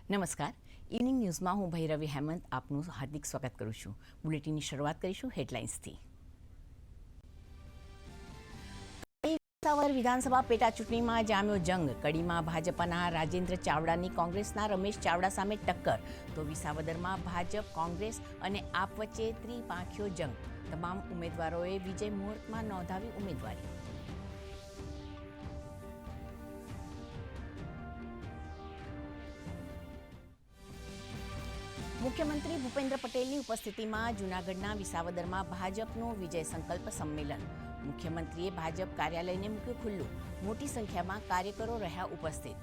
નમસ્કાર. ઇવનિંગ ન્યૂઝમાં હું ભૈરવી હેમંત આપનું હાર્દિક સ્વાગત કરું છું. બુલેટિનની શરૂઆત કરીશું હેડલાઇન્સથી. વિસાવદર વિધાનસભા પેટા ચૂંટણીમાં જામ્યો જંગ. કડીમાં ભાજપના રાજેન્દ્ર ચાવડાની કોંગ્રેસના રમેશ ચાવડા સામે ટક્કર, તો વિસાવદરમાં ભાજપ, કોંગ્રેસ અને આપ વચ્ચે ત્રિપાંખિયો જંગ. તમામ ઉમેદવારોએ વિજય મુહૂર્તમાં નોંધાવી ઉમેદવારી. મુખ્યમંત્રી ભૂપેન્દ્ર પટેલની ઉપસ્થિતિમાં જૂનાગઢના વિસાવદરમાં ભાજપનું વિજય સંકલ્પ સંમેલન. મુખ્યમંત્રીએ ભાજપ કાર્યાલયને મૂક્યું ખુલ્લું. મોટી સંખ્યામાં કાર્યકરો રહ્યા ઉપસ્થિત.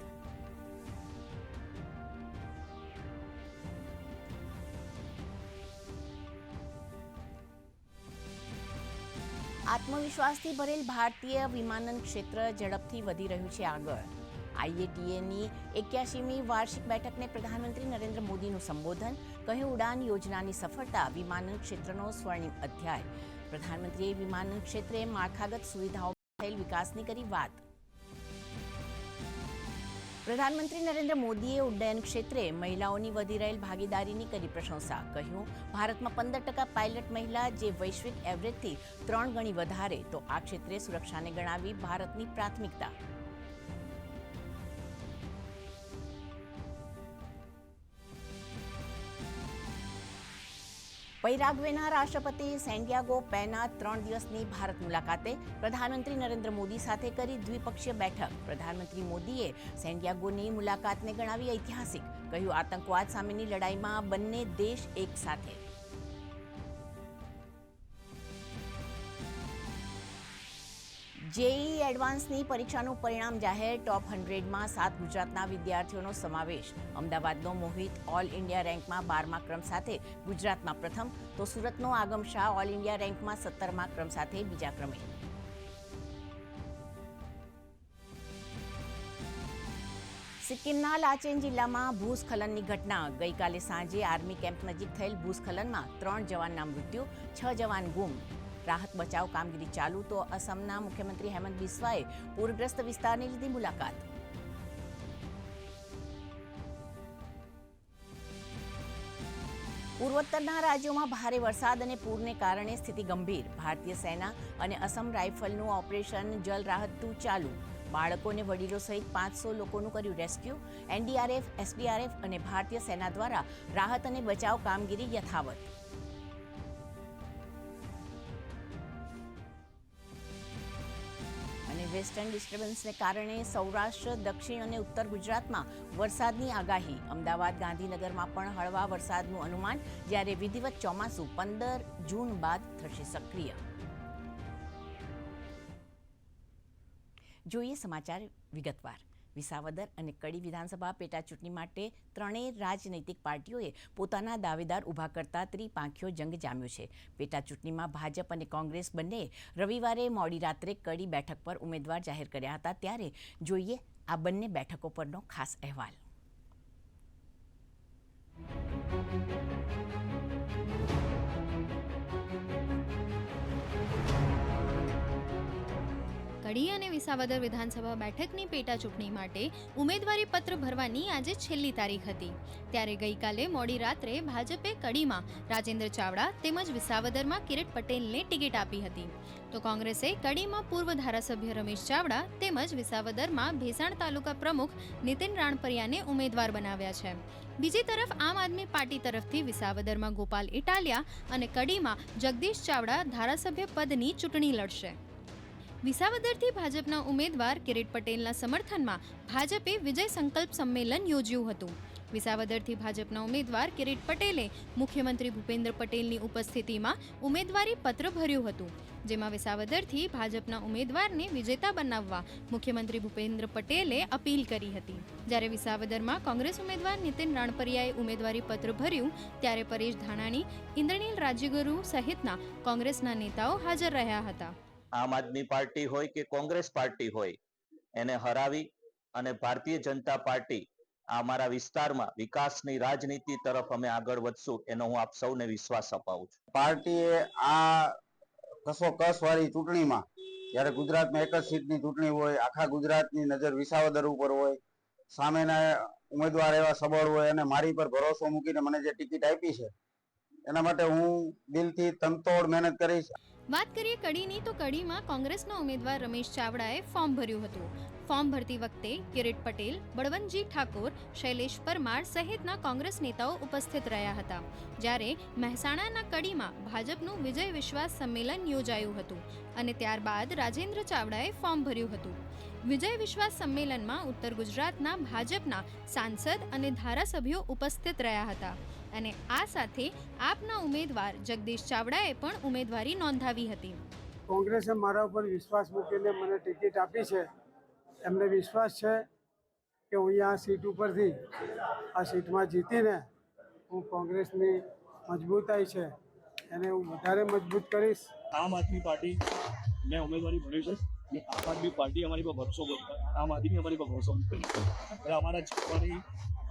આત્મવિશ્વાસથી ભરેલ ભારતીય વિમાનન ક્ષેત્ર ઝડપથી વધી રહ્યું છે આગળ. આઈએટીએની 81મી વાર્ષિક બેઠકને પ્રધાનમંત્રી નરેન્દ્ર મોદીનું સંબોધન. કહ્યું, ઉડાન યોજનાની સફળતા વિમાનન ક્ષેત્રનો સ્વર્ણિમ અધ્યાય. પ્રધાનમંત્રીએ વિમાનન ક્ષેત્રે માળખાગત સુવિધાઓમાં થયેલ વિકાસની કરી વાત. પ્રધાનમંત્રી નરેન્દ્ર મોદીએ ઉડ્ડયન ક્ષેત્રે મહિલાઓની વધી રહેલ ભાગીદારીની કરી પ્રશંસા. કહ્યું, ભારતમાં 15% પાયલટ મહિલા, જે વૈશ્વિક એવરેજથી 3 ગણી વધારે, તો આ ક્ષેત્રે સુરક્ષાને ગણાવી ભારતની પ્રાથમિકતા. પૈરાગ્વેના રાષ્ટ્રપતિ સેન્ટિયાગો પેના 3 દિવસની ભારત મુલાકાતે. પ્રધાનમંત્રી નરેન્દ્ર મોદી સાથે કરી દ્વિપક્ષીય બેઠક. પ્રધાનમંત્રી મોદીએ સેન્ટિયાગોની મુલાકાતને ગણાવી ઐતિહાસિક. કહ્યું, આતંકવાદ સામેની લડાઈમાં બંને દેશ એક સાથે. જેઈઈ એડવાન્સની પરીક્ષાનું પરિણામ જાહેર. ટોપ 100માં 7 ગુજરાતના વિદ્યાર્થીઓનો સમાવેશ. અમદાવાદનો મોહિત ઓલ ઇન્ડિયા રેન્કમાં 12મા ક્રમ સાથે ગુજરાતમાં પ્રથમ, તો સુરતનો આગમ શાહ ઓલ ઇન્ડિયા રેન્કમાં 17મા ક્રમ સાથે બીજા ક્રમે. સિક્કિમના લાચેન જિલ્લામાં ભૂસ્ખલનની ઘટના. ગઈકાલે સાંજે આર્મી કેમ્પ નજીક થયેલ ભૂસ્ખલનમાં 3 જવાનના મૃત્યુ, 6 જવાન ગુમ. રાહત બચાવ કામગીરી ચાલુ. તો અસમના મુખ્યમંત્રી હેમંત બિસ્વાએ પૂરગ્રસ્ત વિસ્તારની લીધી મુલાકાત. પૂર્વોત્તરના રાજ્યોમાં ભારે વરસાદ અને પૂરને કારણે સ્થિતિ ગંભીર. ભારતીય સેના અને અસમ રાઇફલનું ઓપરેશન જલ રાહત 2 ચાલુ. બાળકો અને વડીલો સહિત 500 લોકોનું કર્યું રેસ્ક્યુ. એનડીઆરએફ, એસડીઆરએફ અને ભારતીય સેના દ્વારા રાહત અને બચાવ કામગીરી યથાવત. વેસ્ટર્ન ડિસ્ટર્બન્સને કારણે સૌરાષ્ટ્ર, દક્ષિણ અને ઉત્તર ગુજરાતમાં વરસાદની આગાહી. અમદાવાદ, ગાંધીનગરમાં પણ હળવા વરસાદનું અનુમાન, જ્યારે વિધિવત ચોમાસું 15 જૂન બાદ થશે સક્રિય. જોઈએ સમાચાર વિગતવાર. વિસાવદર અને કડી વિધાનસભા પેટા ચૂંટણી માટે ત્રણેય રાજનૈતિક પાર્ટીઓએ પોતાના દાવેદાર ઊભા કરતા ત્રિપાંખિયો જંગ જામ્યો છે. પેટા ચૂંટણીમાં ભાજપ અને કોંગ્રેસ બંનેએ રવિવારે મોડી રાત્રે કડી બેઠક પર ઉમેદવાર જાહેર કર્યા હતા. ત્યારે જોઈએ આ બંને બેઠકો પરનો ખાસ અહેવાલ. કડી અને વિસાવદર વિધાનસભા બેઠકની પેટા ચૂંટણી માટે ઉમેદવારી પત્ર ભરવાની આજે છેલ્લી તારીખ હતી. ત્યારે ગઈકાલે મોડી રાત્રે ભાજપે કડીમાં રાજેન્દ્ર ચાવડા તેમજ વિસાવદરમાં કિરીટ પટેલને ટિકિટ આપી હતી. તો કોંગ્રેસે કડીમાં પૂર્વ ધારાસભ્ય રમેશ ચાવડા તેમજ વિસાવદરમાં ભેસાણ તાલુકા પ્રમુખ નીતિન રાણપરિયાને ઉમેદવાર બનાવ્યા છે. બીજી તરફ આમ આદમી પાર્ટી તરફથી વિસાવદરમાં ગોપાલ ઇટાલિયા અને કડીમાં જગદીશ ચાવડા ધારાસભ્ય પદની ચૂંટણી લડશે. વિસાવદરથી ભાજપના ઉમેદવાર કિરીટ પટેલના સમર્થનમાં ભાજપે વિજય સંકલ્પ સંમેલન યોજ્યું હતું. વિસાવદરથી ભાજપના ઉમેદવાર કિરીટ પટેલે મુખ્યમંત્રી ભૂપેન્દ્ર પટેલની ઉપસ્થિતિમાં ઉમેદવારી પત્ર ભર્યું હતું, જેમાં વિસાવદરથી ભાજપના ઉમેદવારને વિજેતા બનાવવા મુખ્યમંત્રી ભૂપેન્દ્ર પટેલે અપીલ કરી હતી. જ્યારે વિસાવદરમાં કોંગ્રેસ ઉમેદવાર નીતિન રાણપરિયાએ ઉમેદવારી પત્ર ભર્યું, ત્યારે પરેશ ધાનાણી, ઇન્દ્રનીલ રાજ્યગુરુ સહિતના કોંગ્રેસના નેતાઓ હાજર રહ્યા હતા. આમ આદમી પાર્ટી હોય કે કોંગ્રેસ પાર્ટી હોય, એને હરાવી અને ભારતીય જનતા પાર્ટી અમારા વિસ્તારમાં વિકાસની રાજનીતિ તરફ અમે આગળ વધશું, એનો હું આપ સૌને વિશ્વાસ અપાવું છું. પાર્ટીએ આ કસોકસ વાળી ચૂંટણીમાં, જ્યારે ગુજરાતમાં એક જ સીટની ચૂંટણી હોય, આખા ગુજરાતની નજર વિસાવદર ઉપર હોય, સામેના ઉમેદવાર એવા સબળ હોય અને મારી પર ભરોસો મૂકીને મને જે ટિકિટ આપી છે એના માટે હું દિલથી તનતોડ મહેનત કરીશ. વાત કરીએ કડીની તો કડીમાં કોંગ્રેસના ઉમેદવાર રમેશ ચાવડાએ ફોર્મ ભર્યું હતું. ફોર્મ ભરતી વખતે કિરીટ પટેલ, બળવંતજી ઠાકોર, શૈલેષ પરમાર સહિતના કોંગ્રેસ નેતાઓ ઉપસ્થિત રહ્યા હતા. જ્યારે મહેસાણાના કડીમાં ભાજપનું વિજય વિશ્વાસ સંમેલન યોજાયું હતું અને ત્યારબાદ રાજેન્દ્ર ચાવડાએ ફોર્મ ભર્યું હતું. વિજય વિશ્વાસ સંમેલનમાં ઉત્તર ગુજરાતના ભાજપના સાંસદ અને ધારાસભ્યો ઉપસ્થિત રહ્યા હતા અને આ સાથે આપના ઉમેદવાર જગદીશ ચાવડાએ પણ ઉમેદવારી નોંધાવી હતી. કોંગ્રેસે મારા ઉપર વિશ્વાસ મૂકીને મને ટિકિટ આપી છે. એમને વિશ્વાસ છે કે હું આ સીટ ઉપરથી આ સીટમાં જીતીને હું કોંગ્રેસની મજબૂતાઈ છે એને હું વધારે મજબૂત કરીશ. આમ આદમી પાર્ટી મેં ઉમેદવારી ભરી છે અને આમ આદમી પાર્ટી અમારી પર ભરોસો આમ આદમી અમારી પર ભરોસો એટલે અમારા જીતવાની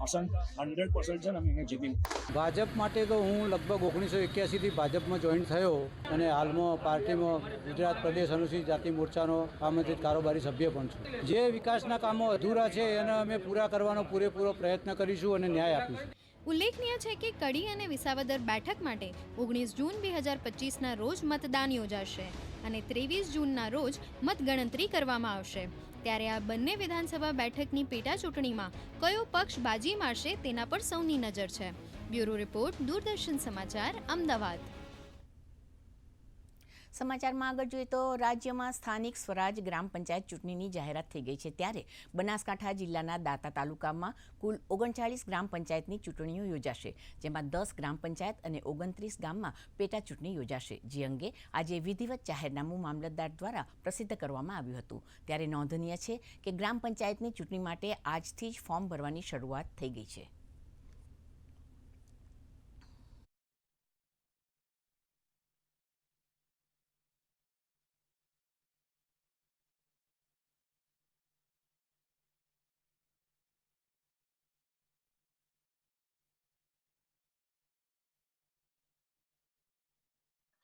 આસન 100% છે ને અમે એને જીતી. ભાજપ માટે તો હું લગભગ 1981થી ભાજપમાં જોઈન થયો અને હાલમાં પાર્ટીમાં ગુજરાત પ્રદેશ અનુસૂચિત જાતિ મોરચાનો આમંત્રિત કારોબારી સભ્ય પણ છું. જે વિકાસના કામો અધૂરા છે એને અમે પૂરા કરવાનો પૂરેપૂરો પ્રયત્ન કરીશું અને ન્યાય આપીશું. ઉલ્લેખનીય છે કે કડી અને વિસાવદર બેઠક માટે 19 જૂન 2025ના રોજ મતદાન યોજાશે અને 23 જૂનના રોજ મતગણતરી કરવામાં આવશે. ત્યારે આ બંને વિધાનસભા બેઠકની પેટા ચૂંટણીમાં કયો પક્ષ બાજી મારશે તેના પર સૌની નજર છે. બ્યુરો રિપોર્ટ, દૂરદર્શન સમાચાર, અમદાવાદ. સમાચારમાં આગળ જોઈએ તો રાજ્યમાં સ્થાનિક સ્વરાજ ગ્રામ પંચાયત ચૂંટણીની જાહેરાત થઈ ગઈ છે. ત્યારે બનાસકાંઠા જિલ્લાના દાંતા તાલુકામાં કુલ 39 ગ્રામ પંચાયતની ચૂંટણીઓ યોજાશે, જેમાં 10 ગ્રામ પંચાયત અને 29 ગામમાં પેટા ચૂંટણી યોજાશે. જે અંગે આજે વિધિવત જાહેરનામું મામલતદાર દ્વારા પ્રસિદ્ધ કરવામાં આવ્યું હતું. ત્યારે નોંધનીય છે કે ગ્રામ પંચાયતની ચૂંટણી માટે આજથી જ ફોર્મ ભરવાની શરૂઆત થઈ ગઈ છે.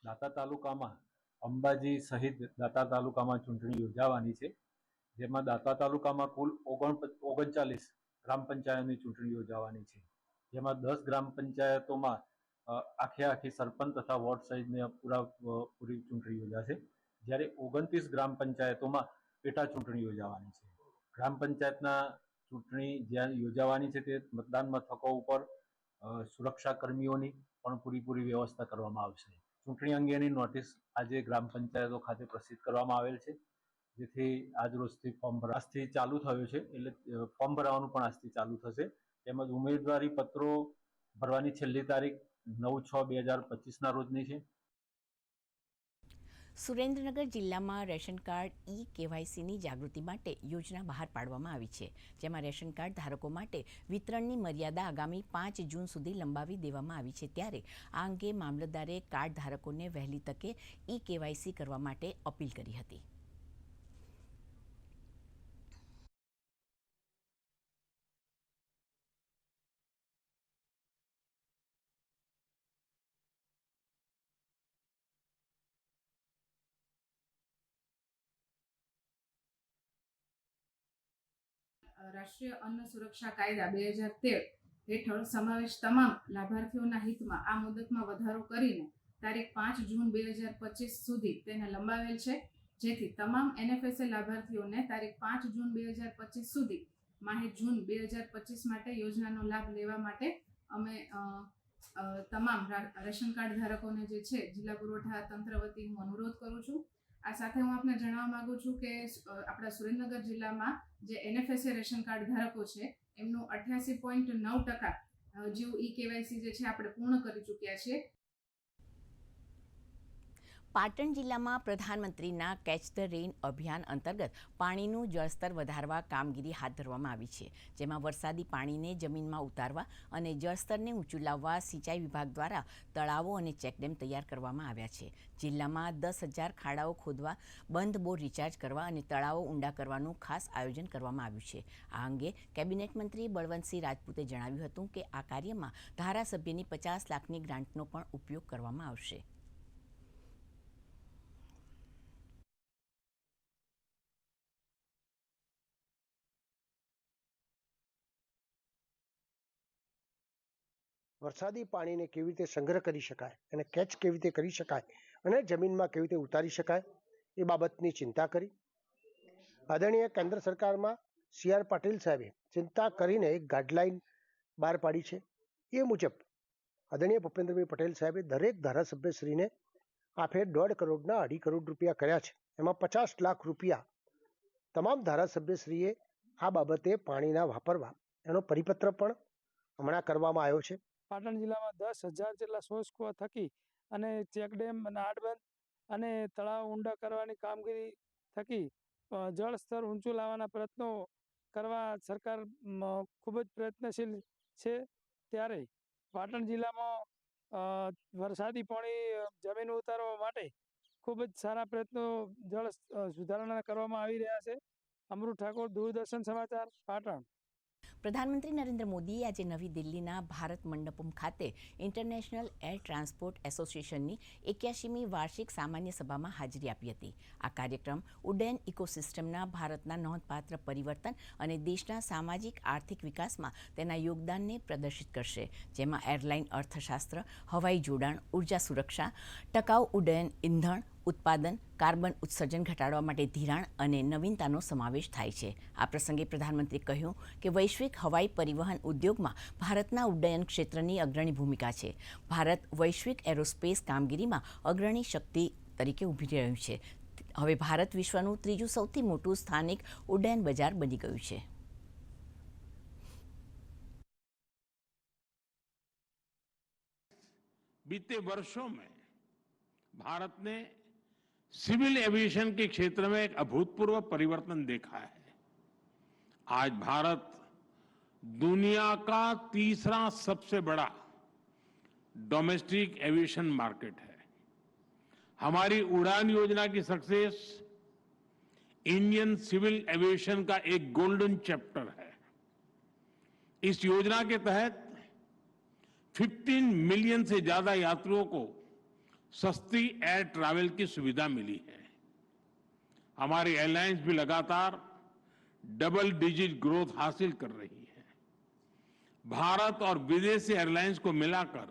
દાંતા તાલુકામાં અંબાજી સહિત દાંતા તાલુકામાં ચૂંટણી યોજાવાની છે, જેમાં દાંતા તાલુકામાં કુલ 39 ગ્રામ પંચાયતની ચૂંટણી યોજાવાની છે, જેમાં 10 ગ્રામ પંચાયતોમાં આખી સરપંચ તથા વોર્ડ સહિતની પૂરી ચૂંટણી યોજાશે, જ્યારે 29 ગ્રામ પંચાયતોમાં પેટા ચૂંટણી યોજાવાની છે. ગ્રામ પંચાયતના ચૂંટણી જ્યાં યોજાવાની છે તે મતદાન મથકો ઉપર સુરક્ષા કર્મીઓની પણ પૂરી વ્યવસ્થા કરવામાં આવશે. ચૂંટણી અંગેની નોટિસ આજે ગ્રામ પંચાયતો ખાતે પ્રસિદ્ધ કરવામાં આવેલ છે, જેથી આજ રોજથી ફોર્મ આજથી ચાલુ થયું છે, એટલે ફોર્મ ભરવાનું પણ આજથી ચાલુ થશે. તેમજ ઉમેદવારી પત્રો ભરવાની છેલ્લી તારીખ 9/6/2025ના રોજની છે. સુરેન્દ્રનગર જિલ્લામાં રેશન કાર્ડ KYCની જાગૃતિ માટે યોજના બહાર પાડવામાં આવી છે, જેમાં રેશન કાર્ડ ધારકો માટે વિતરણની મર્યાદા આગામી 5 જૂન સુધી લંબાવી દેવામાં આવી છે. ત્યારે આ અંગે મામલતદારે કાર્ડ ધારકોને વહેલી તકે KYC કરવા માટે અપીલ કરી હતી. રાષ્ટ્રીય અન્ન સુરક્ષા કાયદા 2013 હેઠળ સમાવેશ તમામ લાભાર્થીઓના હિતમાં આ મુદતમાં વધારો કરીને તારીખ 5 જૂન 2025 સુધી તેને લંબાવેલ છે, જેથી તમામ NFSA લાભાર્થીઓને તારીખ 5 જૂન 2025 સુધી માહે જૂન 2025 માટે યોજનાનો લાભ લેવા માટે અમે તમામ રેશન કાર્ડ ધારકોને જે છે જિલ્લા પુરવઠા તંત્ર વતી હું અનુરોધ કરું છું. આ સાથે હું આપને જણાવવા માંગુ છું કે આપણા સુરેન્દ્રનગર જિલ્લામાં જે NFSA રેશન કાર્ડ ધારકો છે એમનું 88.9% જેવું KYC જે છે આપણે પૂર્ણ કરી ચૂક્યા છીએ. પાટણ જિલ્લામાં પ્રધાનમંત્રીના કેચ ધ રેઇન અભિયાન અંતર્ગત પાણીનું જળસ્તર વધારવા કામગીરી હાથ ધરવામાં આવી છે, જેમાં વરસાદી પાણીને જમીનમાં ઉતારવા અને જળસ્તરને ઊંચું લાવવા સિંચાઈ વિભાગ દ્વારા તળાવો અને ચેકડેમ તૈયાર કરવામાં આવ્યા છે. જિલ્લામાં 10,000 ખાડાઓ ખોદવા, બંધ બોર રિચાર્જ કરવા અને તળાવો ઊંડા કરવાનું ખાસ આયોજન કરવામાં આવ્યું છે. આ અંગે કેબિનેટ મંત્રી બળવંતસિંહ રાજપૂતે જણાવ્યું હતું કે આ કાર્યમાં ધારાસભ્યની 50 લાખની ગ્રાન્ટનો પણ ઉપયોગ કરવામાં આવશે. વરસાદી પાણીને કેવી રીતે સંગ્રહ કરી શકાય, એને કેચ કેવી રીતે કરી શકાય અને જમીનમાં કેવી રીતે ઉતારી શકાય એ બાબતની ચિંતા કરી. આદરણીય કેન્દ્ર સરકારમાં CR પાટીલ સાહેબે ચિંતા કરીને એક ગાઈડલાઈન બહાર પાડી છે. એ મુજબ આદરણીય ભૂપેન્દ્રભાઈ પટેલ સાહેબે દરેક ધારાસભ્યશ્રીને આ ફેર 1.5 કરોડના 2.5 કરોડ રૂપિયા કર્યા છે. એમાં 50 લાખ રૂપિયા તમામ ધારાસભ્યશ્રીએ આ બાબતે પાણીના વાપરવા એનો પરિપત્ર પણ હમણાં કરવામાં આવ્યો છે. પાટણ જિલ્લામાં 10,000 જેટલા સોર્સ કુવા થકી અને ચેકડેમ અને આડબંધ અને તળાવ ઊંડા કરવાની કામગીરી થકી જળ સ્તર ઊંચું લાવવાના પ્રયત્નો કરવા સરકાર ખૂબ જ પ્રયત્નશીલ છે. ત્યારે પાટણ જિલ્લામાં વરસાદી પાણી જમીન ઉતારવા માટે ખૂબ જ સારા પ્રયત્નો જળ સુધારણા કરવામાં આવી રહ્યા છે. અમૃત ઠાકોર, દૂરદર્શન સમાચાર, પાટણ. પ્રધાનમંત્રી નરેન્દ્ર મોદીએ આજે નવી દિલ્હીના ભારત મંડપમ ખાતે ઇન્ટરનેશનલ એર ટ્રાન્સપોર્ટ એસોસિએશનની 81મી વાર્ષિક સામાન્ય સભામાં હાજરી આપી હતી. આ કાર્યક્રમ ઉડ્ડયન ઇકોસિસ્ટમના ભારતના નોંધપાત્ર પરિવર્તન અને દેશના સામાજિક આર્થિક વિકાસમાં તેના યોગદાનને પ્રદર્શિત કરશે, જેમાં એરલાઇન અર્થશાસ્ત્ર, હવાઈ જોડાણ, ઉર્જા સુરક્ષા, ટકાઉ ઉડ્ડયન ઇંધણ ઉત્પાદન, કાર્બન ઉત્સર્જન ઘટાડવા માટે ધિરાણ અને નવીનતાનો સમાવેશ થાય છે. આ પ્રસંગે પ્રધાનમંત્રીએ કહ્યું કે વૈશ્વિક હવાઈ પરિવહન ઉદ્યોગમાં ભારતના ઉડ્ડયન ક્ષેત્રની અગ્રણી ભૂમિકા છે. ભારત વૈશ્વિક એરોસ્પેસ કામગીરીમાં અગ્રણી શક્તિ તરીકે ઉભરી રહ્યું છે. હવે ભારત વિશ્વનું ત્રીજું સૌથી મોટું સ્થાનિક ઉડ્ડયન બજાર બની ગયું છે. बीते वर्षों में भारत ने सिविल एविएशन के क्षेत्र में एक अभूतपूर्व परिवर्तन देखा है. आज भारत दुनिया का तीसरा सबसे बड़ा डोमेस्टिक एविएशन मार्केट है. हमारी उड़ान योजना की सक्सेस इंडियन सिविल एविएशन का एक गोल्डन चैप्टर है. इस योजना के तहत 15 मिलियन से ज्यादा यात्रियों को सस्ती एयर ट्रैवल की सुविधा मिली है. हमारी एयरलाइंस भी लगातार डबल डिजिट ग्रोथ हासिल कर रही है. भारत और विदेशी एयरलाइंस को मिलाकर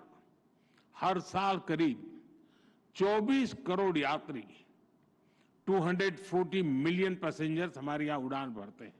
हर साल करीब 24 करोड़ यात्री 240 मिलियन पैसेंजर्स हमारे यहाँ उड़ान भरते हैं.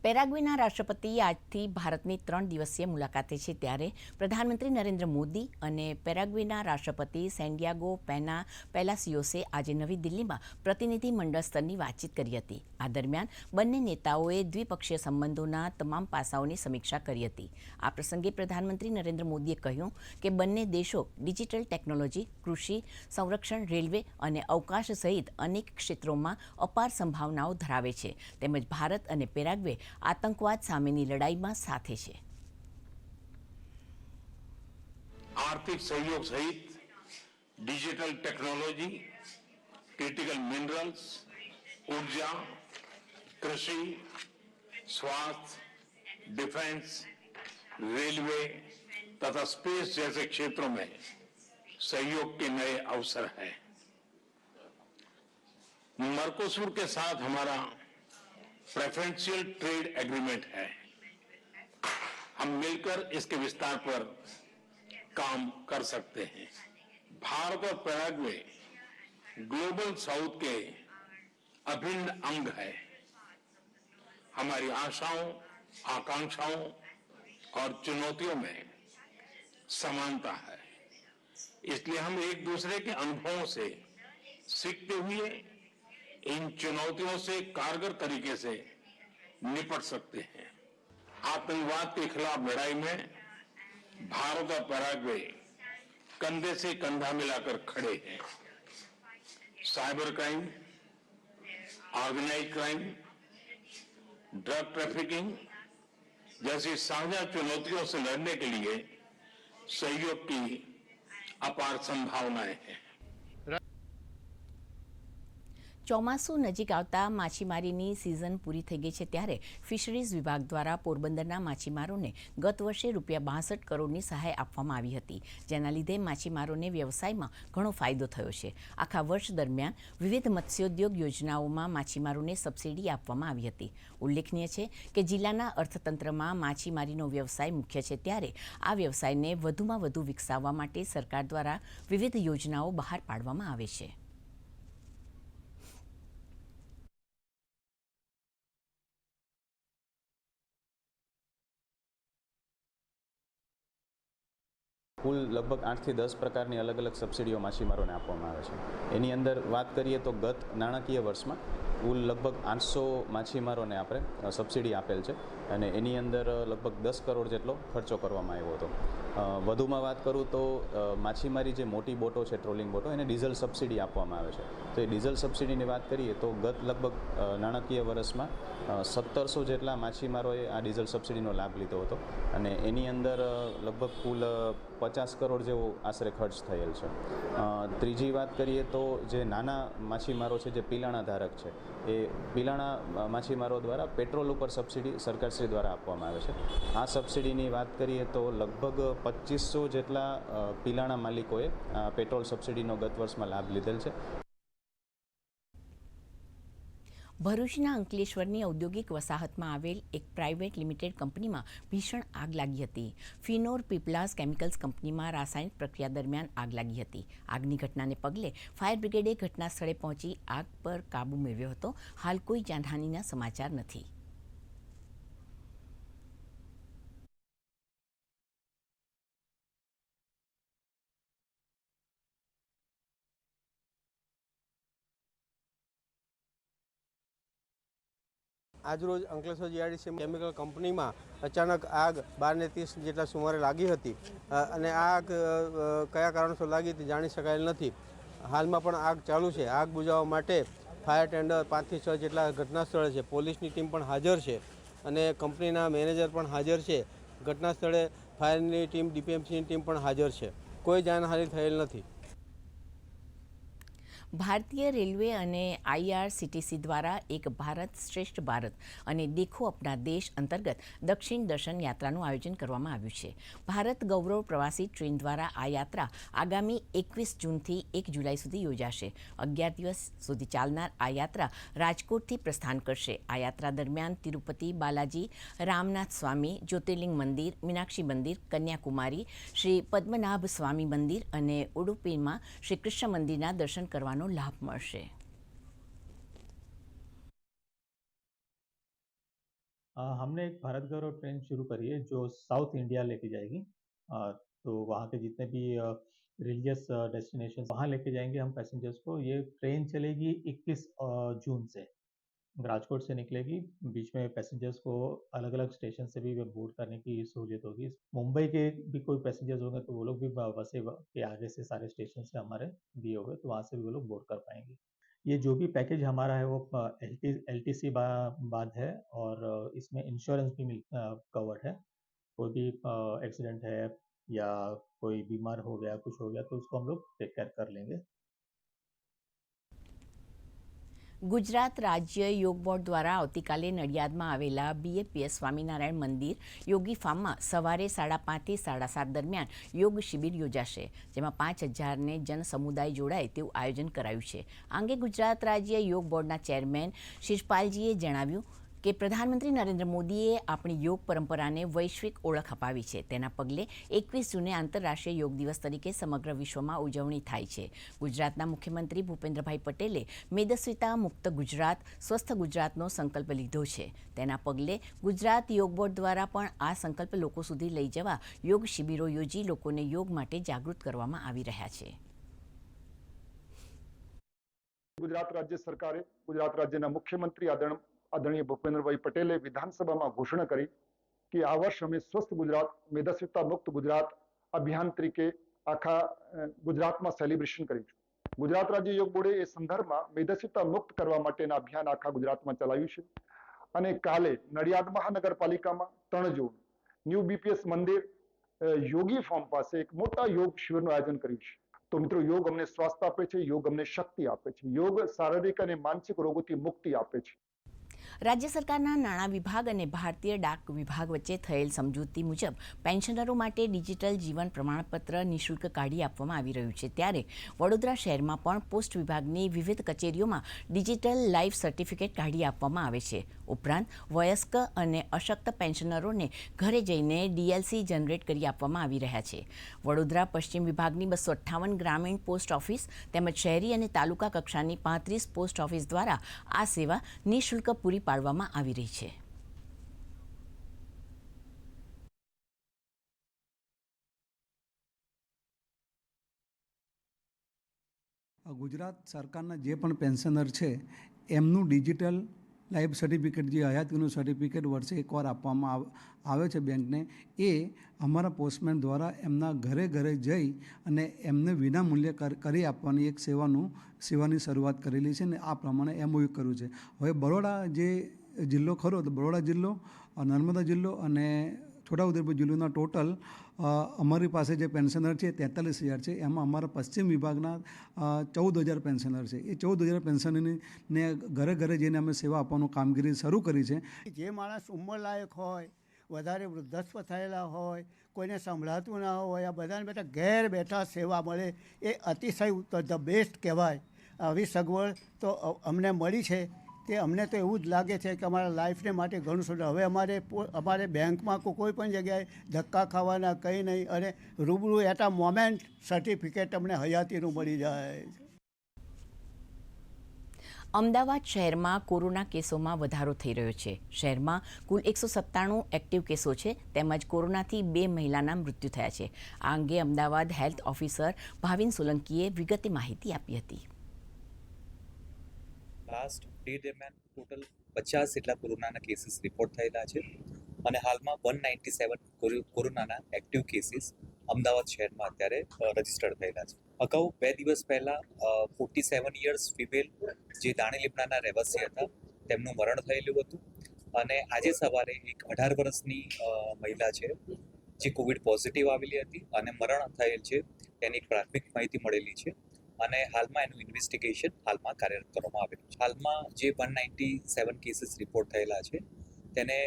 પેરાગ્વેના રાષ્ટ્રપતિ આજથી ભારતની 3 દિવસીય મુલાકાતે છે. ત્યારે પ્રધાનમંત્રી નરેન્દ્ર મોદી અને પેરાગ્વેના રાષ્ટ્રપતિ સેન્ડિયાગો પેના પેલાસિયોસે આજે નવી દિલ્હીમાં પ્રતિનિધિ મંડળ સ્તરની વાતચીત કરી હતી. આ દરમિયાન બંને નેતાઓએ દ્વિપક્ષીય સંબંધોના તમામ પાસાઓની સમીક્ષા કરી હતી. આ પ્રસંગે પ્રધાનમંત્રી નરેન્દ્ર મોદીએ કહ્યું કે બંને દેશો ડિજિટલ ટેકનોલોજી, કૃષિ, સંરક્ષણ, રેલવે અને અવકાશ સહિત અનેક ક્ષેત્રોમાં અપાર સંભાવનાઓ ધરાવે છે. તેમજ ભારત અને પેરાગ્વે આતંકવાદ સામેની લડાઈમાં સાથે છે. आर्थिक सहयोग सहित डिजिटल टेक्नोलॉजी, क्रिटिकल मिनरल्स, ऊर्जा, कृषि, स्वास्थ्य, डिफेंस, रेलवे तथा स्पेस जैसे क्षेत्रों में सहयोग के नए अवसर हैं. मर्कोसुर के साथ हमारा प्रेफरेंशियल ट्रेड एग्रीमेंट है. हम मिलकर इसके विस्तार पर काम कर सकते हैं. भारत और पैराग्वे ग्लोबल साउथ के अभिन्न अंग है. हमारी आशाओं, आकांक्षाओं और चुनौतियों में समानता है. इसलिए हम एक दूसरे के अनुभवों से सीखते हुए इन चुनौतियों से कारगर तरीके से निपट सकते हैं. आतंकवाद के खिलाफ लड़ाई में भारत और पैराग्वे कंधे से कंधा मिलाकर खड़े हैं. Cyber crime, organised crime, drug trafficking जैसी साझा चुनौतियों से लड़ने के लिए सहयोग की अपार संभावनाएं हैं. ચોમાસું નજીક આવતા માછીમારીની સિઝન પૂરી થઈ ગઈ છે ત્યારે ફિશરીઝ વિભાગ દ્વારા પોરબંદરના માછીમારોને ગત વર્ષે ₹62 કરોડની સહાય આપવામાં આવી હતી, જેના લીધે માછીમારોને વ્યવસાયમાં ઘણો ફાયદો થયો છે. આખા વર્ષ દરમિયાન વિવિધ મત્સ્યોદ્યોગ યોજનાઓમાં માછીમારોને સબસિડી આપવામાં આવી હતી. ઉલ્લેખનીય છે કે જિલ્લાના અર્થતંત્રમાં માછીમારીનો વ્યવસાય મુખ્ય છે, ત્યારે આ વ્યવસાયને વધુમાં વધુ વિકસાવવા માટે સરકાર દ્વારા વિવિધ યોજનાઓ બહાર પાડવામાં આવે છે. કુલ લગભગ 8 થી 10 પ્રકારની અલગ અલગ સબસિડીઓ માછીમારોને આપવામાં આવે છે. એની અંદર વાત કરીએ તો ગત નાણાકીય વર્ષમાં કુલ લગભગ 800 માછીમારોને આપણે સબસિડી આપેલ છે અને એની અંદર લગભગ 10 કરોડ જેટલો ખર્ચો કરવામાં આવ્યો હતો. વધુમાં વાત કરું તો માછીમારી જે મોટી બોટો છે, ટ્રોલિંગ બોટો, એને ડીઝલ સબસિડી આપવામાં આવે છે. તો એ ડીઝલ સબસિડીની વાત કરીએ તો ગત લગભગ નાણાકીય વર્ષમાં 1700 જેટલા માછીમારોએ આ ડીઝલ સબસિડીનો લાભ લીધો હતો અને એની અંદર લગભગ કુલ 50 કરોડ જેવો આશરે ખર્ચ થયેલ છે. ત્રીજી વાત કરીએ તો જે નાના માછીમારો છે, જે પિલાણા ધારક છે, એ પિલાણા માછીમારો દ્વારા પેટ્રોલ ઉપર સબસિડી સરકારશ્રી દ્વારા આપવામાં આવે છે. આ સબસિડીની વાત કરીએ તો લગભગ 2500 જેટલા પિલાણા માલિકોએ પેટ્રોલ સબસિડીનો ગત વર્ષમાં લાભ લીધેલ છે. ભરૂચના અંકલેશ્વરની ઔદ્યોગિક વસાહતમાં આવેલ એક પ્રાઇવેટ લિમિટેડ કંપનીમાં ભીષણ આગ લાગી હતી. ફિનોર પીપલાસ કેમિકલ્સ કંપનીમાં રાસાયણિક પ્રક્રિયા દરમિયાન આગ લાગી હતી. આગની ઘટનાને પગલે ફાયર બ્રિગેડે ઘટના સ્થળે પહોંચી આગ પર કાબૂ મેળવ્યો હતો. હાલ કોઈ જાનહાનિના સમાચાર નથી. આજરોજ અંકલેશ્વર જીઆઈડીસી કેમિકલ કંપનીમાં અચાનક આગ 12:30 જેટલા સુમારે લાગી હતી અને આગ કયા કારણસર લાગી તે જાણી શકાયેલ નથી. હાલમાં પણ આગ ચાલુ છે. આગ બુઝાવવા માટે ફાયર ટેન્ડર 5 થી 6 જેટલા ઘટના સ્થળે છે. પોલીસની ટીમ પણ હાજર છે અને કંપનીના મેનેજર પણ હાજર છે. ઘટના સ્થળે ફાયરની ટીમ, ડીપીએમસીની ટીમ પણ હાજર છે. કોઈ જાનહાનિ થયેલ નથી. ભારતીય રેલવે અને IRCTC દ્વારા એક ભારત શ્રેષ્ઠ ભારત અને દેખો અપના દેશ અંતર્ગત દક્ષિણ દર્શન યાત્રાનું આયોજન કરવામાં આવ્યું છે. ભારત ગૌરવ પ્રવાસી ટ્રેન દ્વારા આ યાત્રા આગામી 21 જૂનથી 1 જુલાઈ સુધી યોજાશે. 11 દિવસ સુધી ચાલનાર આ યાત્રા રાજકોટથી પ્રસ્થાન કરશે. આ યાત્રા દરમિયાન તિરુપતિ બાલાજી, રામનાથ સ્વામી જ્યોતિર્લિંગ મંદિર, મીનાક્ષી મંદિર, કન્યાકુમારી, શ્રી પદ્મનાભ સ્વામી મંદિર અને ઉડુપીમાં શ્રી કૃષ્ણ મંદિરના દર્શન કરવાનું लाभ મળશે. हमने एक भारत गौरव ट्रेन शुरू करी है जो साउथ इंडिया लेके जाएगी. तो वहाँ के जितने भी रिलीजियस डेस्टिनेशन वहाँ लेके जाएंगे हम पैसेंजर्स को. ये ट्रेन चलेगी 21 जून से. राजकोट से निकलेगी. बीच में पैसेंजर्स को अलग अलग स्टेशन से भी बोर्ड करने की सहूलियत होगी. मुंबई के भी कोई पैसेंजर्स होंगे तो वो लोग भी वैसे के आगे से सारे स्टेशन से हमारे दिए हुए, तो वहाँ से भी वो लोग बोर्ड कर पाएंगे. ये जो भी पैकेज हमारा है वो LTC बाद है और इसमें इंश्योरेंस भी कवर्ड है. कोई भी एक्सीडेंट है या कोई बीमार हो गया, कुछ हो गया, तो उसको हम लोग टेक केयर कर लेंगे. ગુજરાત રાજ્ય યોગ બોર્ડ દ્વારા આવતીકાલે નડિયાદમાં આવેલા BAPS સ્વામિનારાયણ મંદિર યોગી ફાર્મમાં સવારે 5:30 થી 7:30 દરમિયાન યોગ શિબિર યોજાશે, જેમાં 5000ને જન સમુદાય જોડાય તેવું આયોજન કરાયું છે. આ અંગે ગુજરાત રાજ્ય યોગ બોર્ડના ચેરમેન શિષપાલજીએ જણાવ્યું કે પ્રધાનમંત્રી નરેન્દ્ર મોદીએ આપણી યોગ પરંપરાને વૈશ્વિક ઓળખ અપાવી છે. તેના પગલે 21 જૂને આંતરરાષ્ટ્રીય યોગ દિવસ તરીકે સમગ્ર વિશ્વમાં ઉજવણી થાય છે. ગુજરાતના મુખ્યમંત્રી ભૂપેન્દ્રભાઈ પટેલે મેદસ્વીતા મુક્ત ગુજરાત, સ્વસ્થ ગુજરાતનો સંકલ્પ લીધો છે. તેના પગલે ગુજરાત યોગ બોર્ડ દ્વારા પણ આ સંકલ્પ લોકો સુધી લઈ જવા યોગ શિબિરો યોજી લોકોને યોગ માટે જાગૃત કરવામાં આવી રહ્યા છે. ગુજરાત રાજ્ય સરકારે, ગુજરાત રાજ્યના મુખ્યમંત્રી આદરણીય ભૂપેન્દ્રભાઈ પટેલે વિધાનસભામાં ઘોષણા કરી કે આ વર્ષ અમે સ્વસ્થ ગુજરાત, મેદસ્વીતા મુક્ત ગુજરાત અભિયાન તરીકે આખા ગુજરાતમાં સેલિબ્રેશન કર્યું છે. ગુજરાત રાજ્ય યોગ બોર્ડે એ સંદર્ભમાં મેદસ્વીતા મુક્ત કરવા માટેના અભિયાન આખા ગુજરાતમાં ચલાવ્યું છે અને કાલે નડિયાદ મહાનગરપાલિકામાં 3 જૂન ન્યૂ BPS મંદિર યોગી ફાર્મ પાસે એક મોટા યોગ શિબિરનું આયોજન કર્યું છે. તો મિત્રો યોગ અમને સ્વાસ્થ્ય આપે છે, યોગ અમને શક્તિ આપે છે, યોગ શારીરિક અને માનસિક રોગોથી મુક્તિ આપે છે. રાજ્ય સરકારના નાણાં વિભાગ અને ભારતીય ડાક વિભાગ વચ્ચે થયેલ સમજૂતી મુજબ પેન્શનરો માટે ડિજિટલ જીવન પ્રમાણપત્ર નિઃશુલ્ક કાઢી આપવામાં આવી રહ્યું છે. ત્યારે વડોદરા શહેરમાં પણ પોસ્ટ વિભાગની વિવિધ કચેરીઓમાં ડિજિટલ લાઈફ સર્ટિફિકેટ કાઢી આપવામાં આવે છે. ઉપરાંત વયસ્ક અને અશક્ત પેન્શનરોને ઘરે જઈને ડીએલસી જનરેટ કરી આપવામાં આવી રહ્યા છે. વડોદરા પશ્ચિમ વિભાગની 258 ગ્રામીણ પોસ્ટ ઓફિસ તેમજ શહેરી અને તાલુકા કક્ષાની 35 પોસ્ટ ઓફિસ દ્વારા આ સેવા નિઃશુલ્ક પૂરી પાડવામાં આવી રહી છે. ગુજરાત સરકારના જે પણ પેન્શનર છે એમનું ડિજિટલ લાઈફ સર્ટિફિકેટ, જે હયાતીનું સર્ટિફિકેટ વર્ષે એકવાર આપવામાં આવે છે બેંકને, એ અમારા પોસ્ટમેન દ્વારા એમના ઘરે ઘરે જઈ અને એમને વિનામૂલ્યે કરી આપવાની એક સેવાની શરૂઆત કરેલી છે, ને આ પ્રમાણે MOU કર્યું છે. હવે બરોડા જે જિલ્લો ખરો, તો બરોડા જિલ્લો, નર્મદા જિલ્લો અને છોટાઉદેપુર જિલ્લાના ટોટલ અમારી પાસે જે પેન્શનર છે 43,000 છે. એમાં અમારા પશ્ચિમ વિભાગના 14,000 પેન્શનર છે. એ 14,000 પેન્શનરને ઘરે ઘરે જઈને અમે સેવા આપવાનું કામગીરી શરૂ કરી છે. જે માણસ ઉંમરલાયક હોય, વધારે વૃદ્ધત્વ થયેલા હોય, કોઈને સંભળાતું ના હોય, આ બધાને બેઠા ઘેર બેઠા સેવા મળે, એ અતિશય ધ બેસ્ટ કહેવાય. આવી સગવડ તો અમને મળી છે, તે અમને તો એવું જ લાગે છે કે અમારા લાઈફને માટે ઘણું સુંદર. હવે અમારે બેંકમાં કોઈ પણ જગ્યાએ ધક્કા ખાવાના કંઈ નહીં, અને રૂબરૂ એટ અ મોમેન્ટ સર્ટિફિકેટ અમને હયાતીનું મળી જાય. અમદાવાદ શહેરમાં કોરોના કેસોમાં વધારો થઈ રહ્યો છે. શહેરમાં કુલ 197 એક્ટિવ કેસો છે, તેમજ કોરોનાથી 2 મહિલાના મૃત્યુ થયા છે. આ અંગે અમદાવાદ હેલ્થ ઓફિસર ભાવિન સોલંકીએ વિગતે માહિતી આપી હતી. લાસ્ટ ડે દરમિયાન ટોટલ 50 જેટલા કોરોનાના કેસીસ રિપોર્ટ થયેલા છે, અને હાલમાં 197 કોરોનાના એક્ટિવ કેસીસ અમદાવાદ શહેરમાં અત્યારે રજીસ્ટર્ડ થયેલા છે. અગાઉ 2 દિવસ પહેલા 47 યર્સ ફિમેલ જે દાણી લીમડાના રહેવાસી હતા તેમનું મરણ થયેલું હતું, અને આજે સવારે એક 18 વર્ષની મહિલા છે જે કોવિડ પોઝિટિવ આવેલી હતી અને મરણ થયેલ છે, તેની એક પ્રાથમિક માહિતી મળેલી છે, અને હાલમાં એનું ઇન્વેસ્ટિગેશન હાલમાં કાર્યરત કરવામાં આવેલું છે. હાલમાં જે 197 કેસીસ રિપોર્ટ થયેલા છે તેને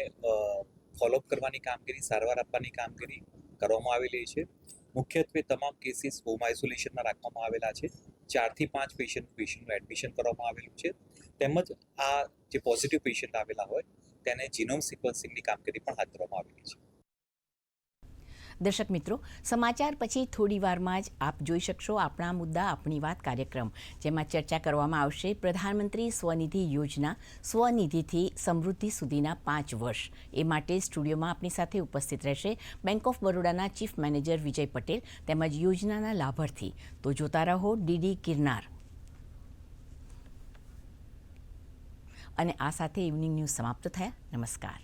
ફોલોઅપ કરવાની કામગીરી, સારવાર આપવાની કામગીરી કરવામાં આવેલી છે. મુખ્યત્વે તમામ કેસીસ હોમ આઇસોલેશનમાં રાખવામાં આવેલા છે. 4 થી 5 પેશન્ટનું એડમિશન કરવામાં આવેલું છે, તેમજ આ જે પોઝિટિવ પેશન્ટ આવેલા હોય તેને જીનોમ સિક્વન્સિંગની કામગીરી પણ હાથ ધરવામાં આવેલી છે. દર્શક મિત્રો, સમાચાર પછી થોડી વારમાં જ આપ જોઈ શકશો આપણા મુદ્દા આપણી વાત કાર્યક્રમ, જેમાં ચર્ચા કરવામાં આવશે પ્રધાનમંત્રી સ્વનિધિ યોજના, સ્વનિધિથી સમૃદ્ધિ સુધીના 5 વર્ષ. એ માટે સ્ટુડિયોમાં આપણી સાથે ઉપસ્થિત રહેશે bank of બરોડાના chief manager Vijay Patel તેમજ યોજનાના લાભાર્થી. તો જોતા રહો DD ગિરનાર. અને આ સાથે ઇવનિંગ ન્યૂઝ સમાપ્ત થયા. નમસ્કાર.